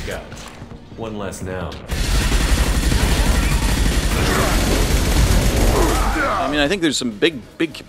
Scout. One less now. I mean, I think there's some big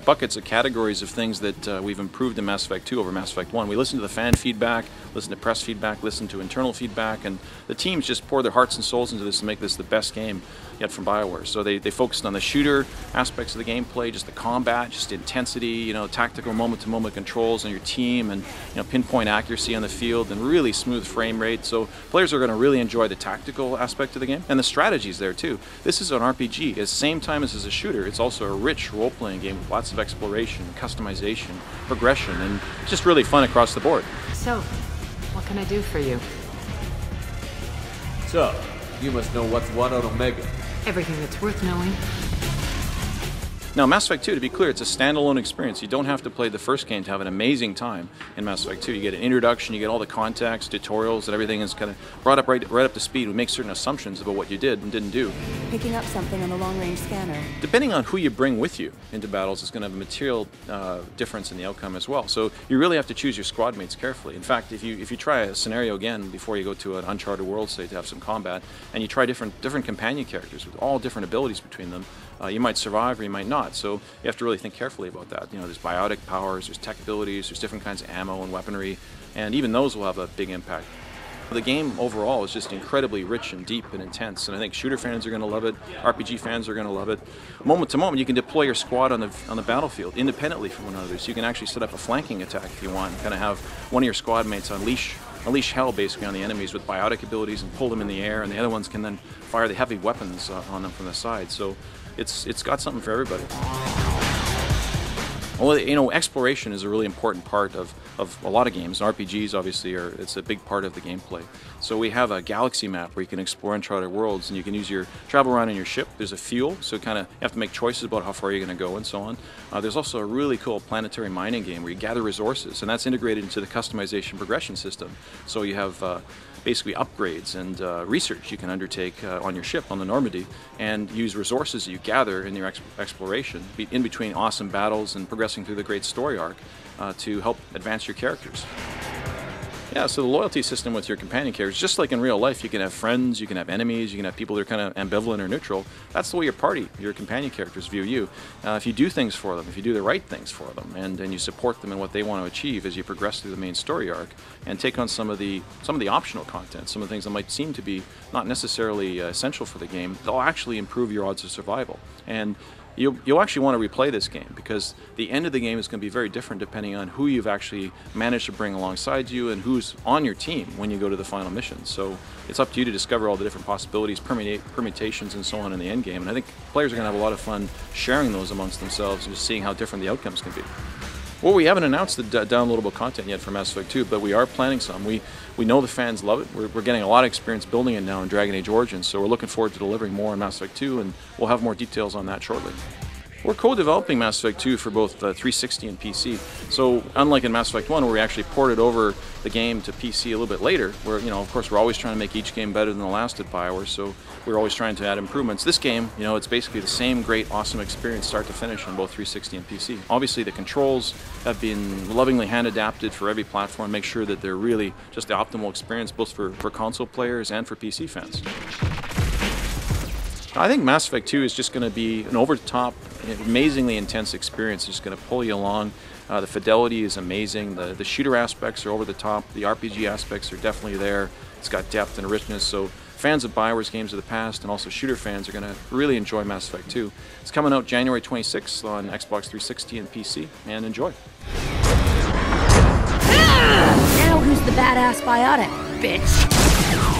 buckets of categories of things that we've improved in Mass Effect 2 over Mass Effect 1. We listen to the fan feedback, listen to press feedback, listen to internal feedback, and the teams just pour their hearts and souls into this to make this the best game yet from BioWare. So they focused on the shooter aspects of the gameplay, just the combat, just intensity, you know, tactical moment-to-moment controls on your team, and you know, pinpoint accuracy on the field, and really smooth frame rate. So players are going to really enjoy the tactical aspect of the game, and the strategies there too. This is an RPG. At the same time as a shooter, it's also a rich role-playing game with lots of exploration, customization, progression, and it's just really fun across the board. So, what can I do for you? So, you must know what's what on Omega. Everything that's worth knowing. Now, Mass Effect 2, to be clear, it's a standalone experience. You don't have to play the first game to have an amazing time in Mass Effect 2. You get an introduction, you get all the context, tutorials, and everything is kind of brought up right up to speed. We make certain assumptions about what you did and didn't do. Picking up something on the long-range scanner. Depending on who you bring with you into battles is going to have a material difference in the outcome as well. So you really have to choose your squad mates carefully. In fact, if you try a scenario again before you go to an uncharted world, say, to have some combat, and you try different companion characters with all different abilities between them, you might survive or you might not. So you have to really think carefully about that. You know, there's biotic powers, there's tech abilities, there's different kinds of ammo and weaponry, and even those will have a big impact. The game overall is just incredibly rich and deep and intense, and I think shooter fans are going to love it, RPG fans are going to love it. Moment to moment, you can deploy your squad on the battlefield independently from one another, so you can actually set up a flanking attack if you want, and kind of have one of your squad mates unleash hell basically on the enemies with biotic abilities and pull them in the air, and the other ones can then fire the heavy weapons on them from the side. So it's got something for everybody. Well, you know, exploration is a really important part of a lot of games. RPGs, obviously, it's a big part of the gameplay. So we have a galaxy map where you can explore uncharted worlds, and you can use your travel around in your ship. There's a fuel, so kind of you have to make choices about how far you're going to go and so on. There's also a really cool planetary mining game where you gather resources, and that's integrated into the customization progression system. So you have basically upgrades and research you can undertake on your ship on the Normandy, and use resources that you gather in your exploration in between awesome battles and progressing through the great story arc to help advance your characters. Yeah, so the loyalty system with your companion characters, just like in real life, you can have friends, you can have enemies, you can have people that are kind of ambivalent or neutral. That's the way your companion characters view you. If you do things for them, if you do the right things for them, and you support them in what they want to achieve as you progress through the main story arc, and take on some of the optional content, some of the things that might seem to be not necessarily essential for the game, they'll actually improve your odds of survival. And you'll actually want to replay this game, because the end of the game is going to be very different depending on who you've actually managed to bring alongside you and who's on your team when you go to the final mission. So it's up to you to discover all the different possibilities, permutations, and so on in the end game. And I think players are going to have a lot of fun sharing those amongst themselves and just seeing how different the outcomes can be. Well, we haven't announced the downloadable content yet for Mass Effect 2, but we are planning some. We know the fans love it. We're getting a lot of experience building it now in Dragon Age Origins, so we're looking forward to delivering more on Mass Effect 2, and we'll have more details on that shortly. We're co-developing Mass Effect 2 for both 360 and PC. So unlike in Mass Effect 1, where we actually ported over the game to PC a little bit later, where, you know, of course, we're always trying to make each game better than the last at BioWare, so we're always trying to add improvements. This game, you know, it's basically the same great, awesome experience start to finish on both 360 and PC. Obviously, the controls have been lovingly hand-adapted for every platform, make sure that they're really just the optimal experience both for console players and for PC fans. I think Mass Effect 2 is just going to be an over-the-top, amazingly intense experience. It's just going to pull you along. The fidelity is amazing. The shooter aspects are over the top. The RPG aspects are definitely there. It's got depth and richness. So fans of BioWare's games of the past and also shooter fans are going to really enjoy Mass Effect 2. It's coming out January 26th on Xbox 360 and PC. And enjoy. Now who's the badass biotic, bitch?